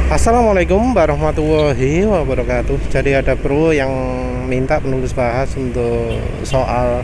Assalamualaikum warahmatullahi wabarakatuh. Jadi ada bro yang minta penulis bahas untuk soal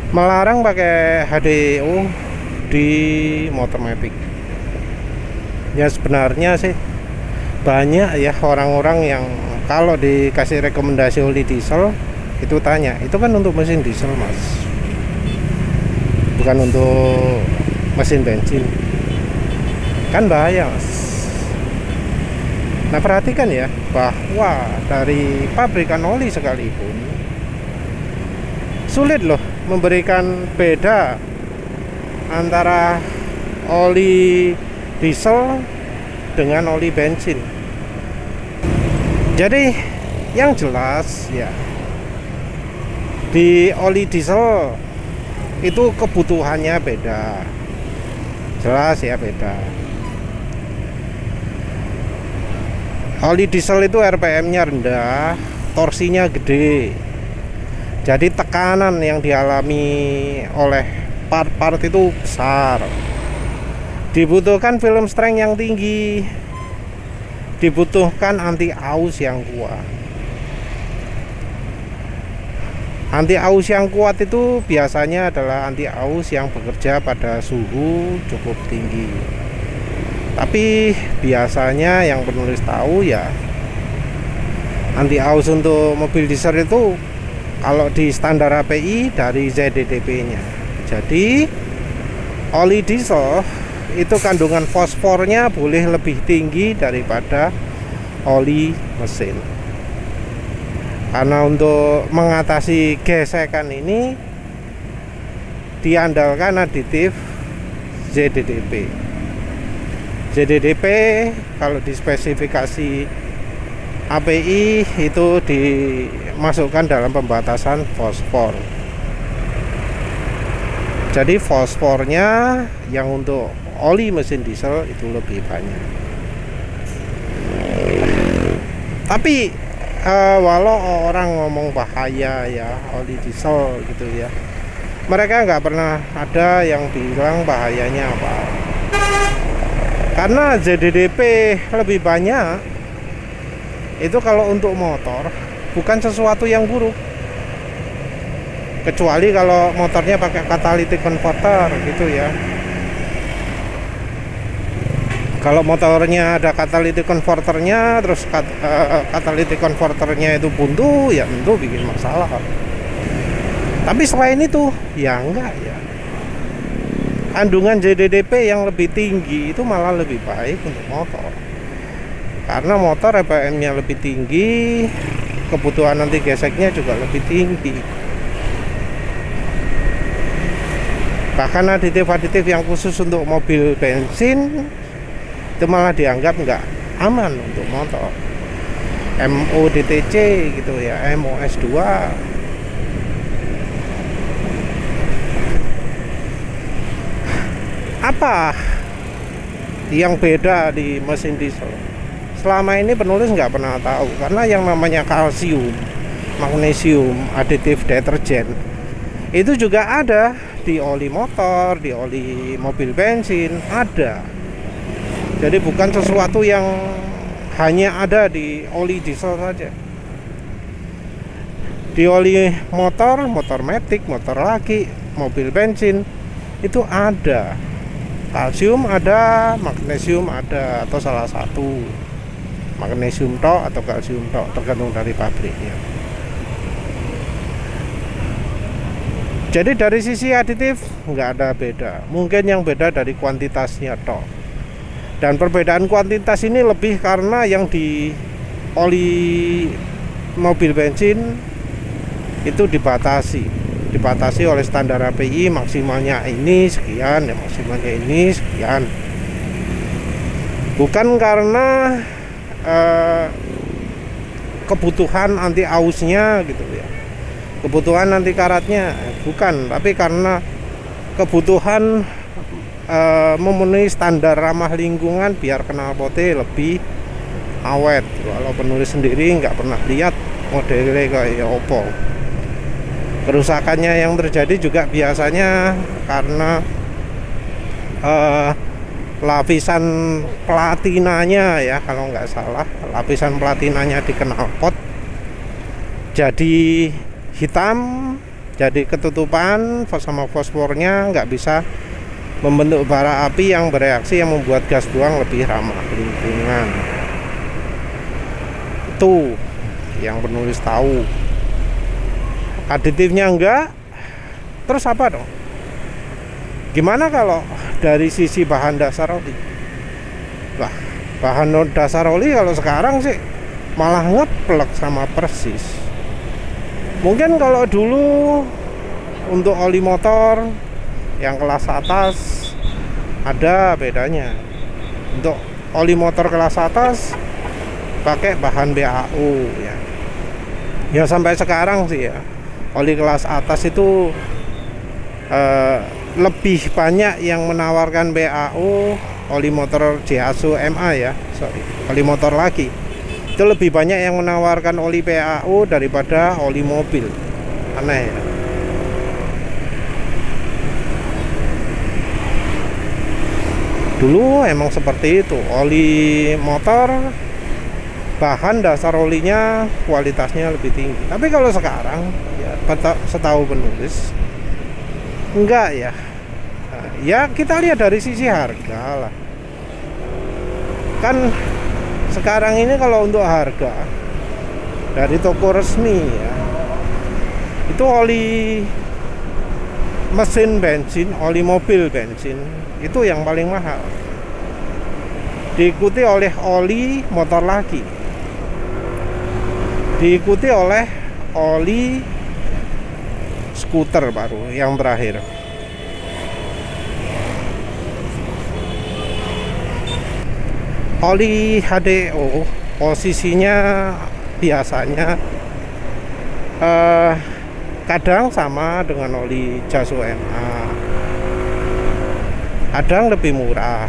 melarang pakai HDO di motor matic. Ya sebenarnya sih banyak ya orang-orang yang kalau dikasih rekomendasi oli diesel itu tanya, itu kan untuk mesin diesel mas, bukan untuk mesin bensin, kan bahaya mas. Nah perhatikan ya, bahwa dari pabrikan oli sekalipun sulit loh memberikan beda antara oli diesel dengan oli bensin. Jadi yang jelas ya, di oli diesel itu kebutuhannya beda, jelas ya beda. Oli diesel itu RPM-nya rendah, torsinya gede. Jadi tekanan yang dialami oleh part-part itu besar. Dibutuhkan film strength yang tinggi. Dibutuhkan anti aus yang kuat. Anti aus yang kuat itu biasanya adalah anti aus yang bekerja pada suhu cukup tinggi. Tapi biasanya yang penulis tahu ya, anti aus untuk mobil diesel itu kalau di standar API dari ZDDP-nya. Jadi oli diesel itu kandungan fosfornya boleh lebih tinggi daripada oli mesin. Karena untuk mengatasi gesekan ini diandalkan aditif ZDDP. ZDDP kalau di spesifikasi API itu dimasukkan dalam pembatasan fosfor. Jadi fosfornya yang untuk oli mesin diesel itu lebih banyak. Tapi walau orang ngomong bahaya ya oli diesel gitu ya, mereka nggak pernah ada yang bilang bahayanya apa. Karena ZDDP lebih banyak itu kalau untuk motor bukan sesuatu yang buruk, kecuali kalau motornya pakai catalytic converter gitu ya. Kalau motornya ada catalytic converternya, terus catalytic converternya itu buntu, ya tentu bikin masalah. Tapi selain itu ya enggak ya, kandungan ZDDP yang lebih tinggi itu malah lebih baik untuk motor. Karena motor RPM-nya lebih tinggi, kebutuhan anti geseknya juga lebih tinggi. Bahkan aditif-aditif yang khusus untuk mobil bensin itu malah dianggap nggak aman untuk motor. MODTC gitu ya, MOS2. Apa yang beda di mesin diesel? Selama ini penulis nggak pernah tahu, karena yang namanya kalsium, magnesium, aditif deterjen itu juga ada di oli motor, di oli mobil bensin ada. Jadi bukan sesuatu yang hanya ada di oli diesel saja. Di oli motor, motor matic, motor laki, mobil bensin itu ada. Kalsium ada, magnesium ada, atau salah satu, magnesium tok atau kalsium tok, tergantung dari pabriknya. Jadi dari sisi aditif nggak ada beda, mungkin yang beda dari kuantitasnya tok. Dan perbedaan kuantitas ini lebih karena yang di oli mobil bensin itu dibatasi oleh standar API, maksimalnya ini sekian, ya maksimalnya ini sekian. Bukan karena kebutuhan anti ausnya gitu ya, kebutuhan anti karatnya bukan, tapi karena kebutuhan memenuhi standar ramah lingkungan biar knalpotnya lebih awet. Kalau penulis sendiri nggak pernah lihat modelnya kayak opo. Kerusakannya yang terjadi juga biasanya karena lapisan platinanya ya, kalau nggak salah lapisan platinanya di knalpot jadi hitam, jadi ketutupan sama fosfornya nggak bisa membentuk bara api yang bereaksi yang membuat gas buang lebih ramah lingkungan. Itu yang penulis tahu. Aditifnya enggak, terus apa dong? Gimana kalau dari sisi bahan dasar oli? Lah, bahan dasar oli kalau sekarang sih malah ngeplek sama persis. Mungkin kalau dulu untuk oli motor yang kelas atas ada bedanya. Untuk oli motor kelas atas pakai bahan BAO ya. Ya sampai sekarang sih ya. Oli kelas atas itu lebih banyak yang menawarkan BAO, oli motor Daihatsu MA ya. Sorry, oli motor lagi. Itu lebih banyak yang menawarkan oli PAO daripada oli mobil. Aneh ya. Dulu emang seperti itu. Oli motor bahan dasar olinya kualitasnya lebih tinggi. Tapi kalau sekarang ya setahu penulis enggak ya. Ya kita lihat dari sisi harga lah. Kan sekarang ini kalau untuk harga dari toko resmi ya, itu oli mesin bensin, oli mobil bensin itu yang paling mahal, diikuti oleh oli motor lagi, diikuti oleh oli skuter baru yang terakhir. Oli HDO posisinya biasanya kadang sama dengan oli Daihatsu MA, kadang lebih murah,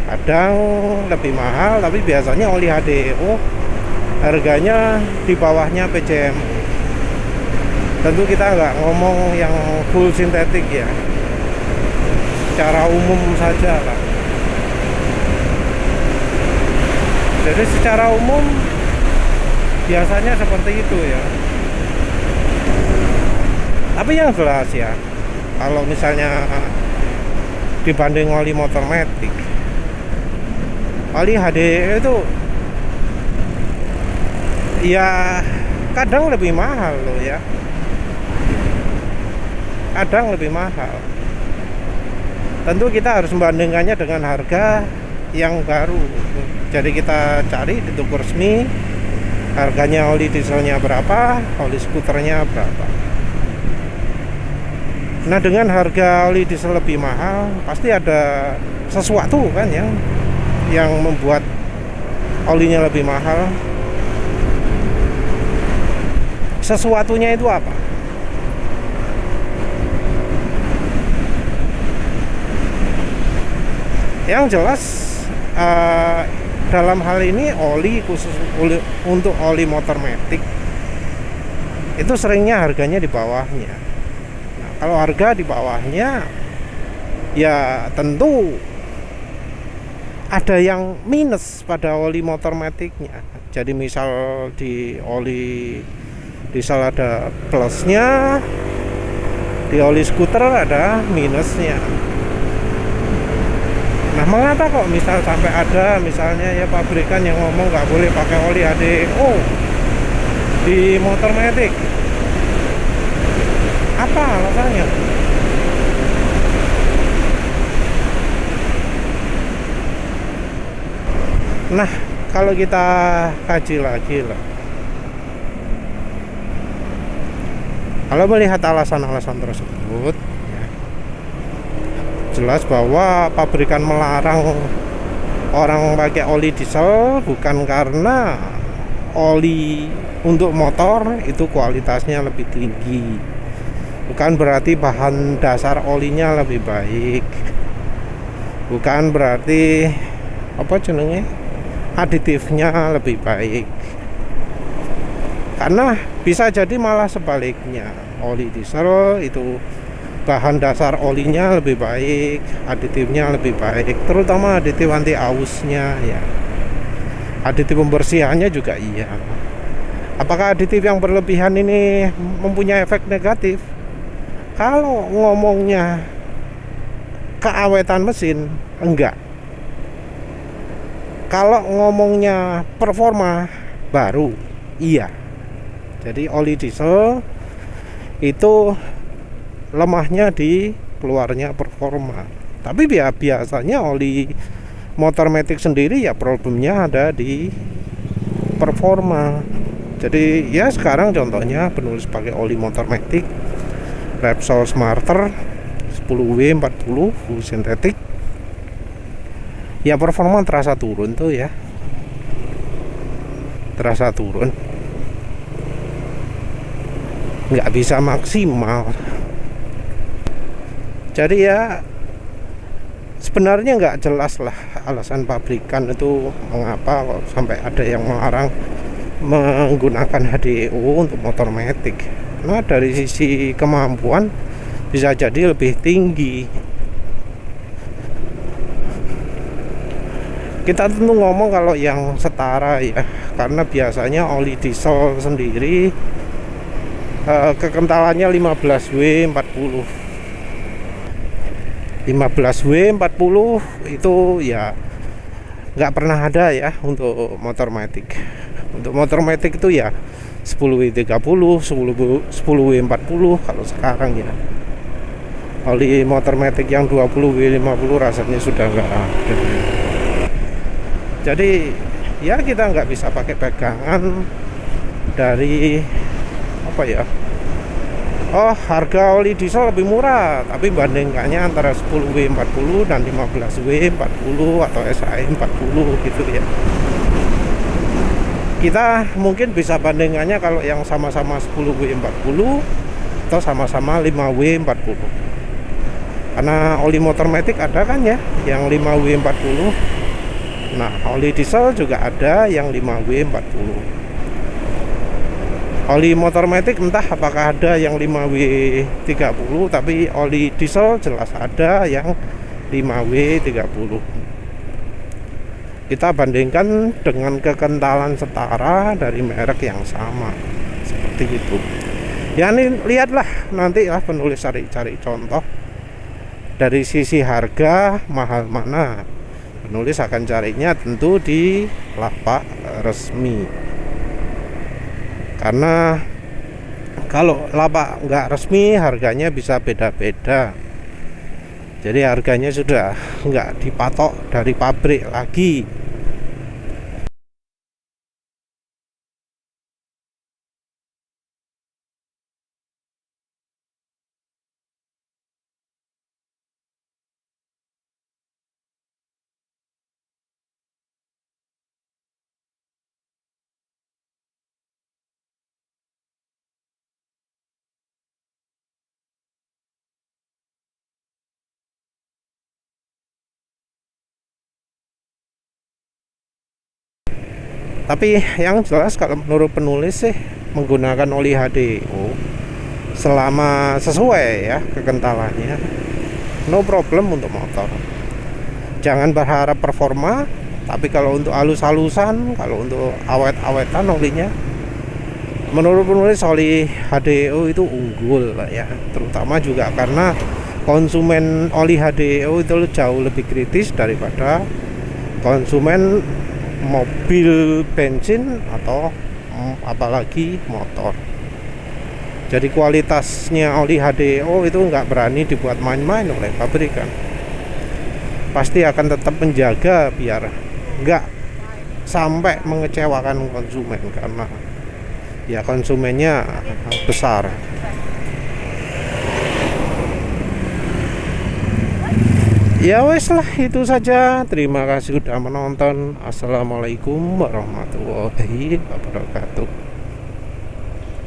kadang lebih mahal, tapi biasanya oli HDO harganya di bawahnya PCM. Tentu kita nggak ngomong yang full sintetik ya, secara umum saja lah. Jadi secara umum biasanya seperti itu ya. Tapi yang jelas ya, kalau misalnya dibanding oli motor matic, oli HDO itu ya kadang lebih mahal loh ya. Kadang lebih mahal. Tentu kita harus membandingkannya dengan harga yang baru. Jadi kita cari di toko resmi harganya oli dieselnya berapa, oli skuternya berapa. Nah dengan harga oli diesel lebih mahal pasti ada sesuatu kan yang membuat olinya lebih mahal. Sesuatunya itu apa? Yang jelas dalam hal ini oli khusus untuk oli motor matic itu seringnya harganya di bawahnya. Nah, kalau harga di bawahnya ya tentu ada yang minus pada oli motor maticnya. Jadi misal di oli diesel ada plusnya, di oli skuter ada minusnya. Nah mengapa kok misal sampai ada misalnya ya pabrikan yang ngomong nggak boleh pakai oli HDO di motor matic? Apa alasannya? Nah kalau kita kaji lagi lah, kalau melihat alasan-alasan tersebut, jelas bahwa pabrikan melarang orang pakai oli diesel bukan karena oli untuk motor itu kualitasnya lebih tinggi, bukan berarti bahan dasar olinya lebih baik, bukan berarti aditifnya lebih baik, karena bisa jadi malah sebaliknya, oli diesel itu bahan dasar olinya lebih baik, aditifnya lebih baik, terutama aditif anti ausnya ya. Aditif pembersihannya juga iya. Apakah aditif yang berlebihan ini mempunyai efek negatif? Kalau ngomongnya keawetan mesin, enggak. Kalau ngomongnya performa baru, iya. Jadi oli diesel itu lemahnya di keluarnya performa. Tapi biasanya oli motor matic sendiri ya problemnya ada di performa. Jadi ya sekarang contohnya penulis pakai oli motor matic Repsol Smarter 10W40 full sintetik, ya performa terasa turun tuh ya, terasa turun, nggak bisa maksimal. Jadi ya sebenarnya nggak jelas lah alasan pabrikan itu mengapa kok sampai ada yang melarang menggunakan HDO untuk motor matic. Nah dari sisi kemampuan bisa jadi lebih tinggi. Kita tentu ngomong kalau yang setara ya, karena biasanya oli diesel sendiri kekentalannya 15W40. 15W40 itu ya nggak pernah ada ya untuk motor matic. Untuk motor matic itu ya 10W30, 10W40 kalau sekarang ya. Oli motor matic yang 20W50 rasanya sudah nggak ada. Jadi ya kita nggak bisa pakai pegangan dari apa ya, oh harga oli diesel lebih murah, tapi bandingkannya antara 10W40 dan 15W40 atau SAE40 gitu ya. Kita mungkin bisa bandingannya kalau yang sama-sama 10W40 atau sama-sama 5W40. Karena oli motor matic ada kan ya yang 5W40. Nah, oli diesel juga ada yang 5W40. Oli motor matic entah apakah ada yang 5W30, tapi oli diesel jelas ada yang 5W30. Kita bandingkan dengan kekentalan setara dari merek yang sama, seperti itu. Ya ini lihatlah nanti lah penulis cari contoh dari sisi harga mahal mana. Penulis akan carinya tentu di lapak resmi. Karena kalau lapak nggak resmi harganya bisa beda-beda. Jadi harganya sudah nggak dipatok dari pabrik lagi. Tapi yang jelas kalau menurut penulis sih menggunakan oli HDO selama sesuai ya kekentalannya, no problem untuk motor. Jangan berharap performa, tapi kalau untuk halus-halusan, kalau untuk awet-awetan olinya, menurut penulis oli HDO itu unggul lah ya. Terutama juga karena konsumen oli HDO itu jauh lebih kritis daripada konsumen mobil bensin atau apalagi motor. Jadi kualitasnya oli HDO itu nggak berani dibuat main-main oleh pabrikan. Pasti akan tetap menjaga biar nggak sampai mengecewakan konsumen, karena ya konsumennya besar. Ya wes lah, itu saja. Terima kasih sudah menonton. Assalamualaikum warahmatullahi wabarakatuh.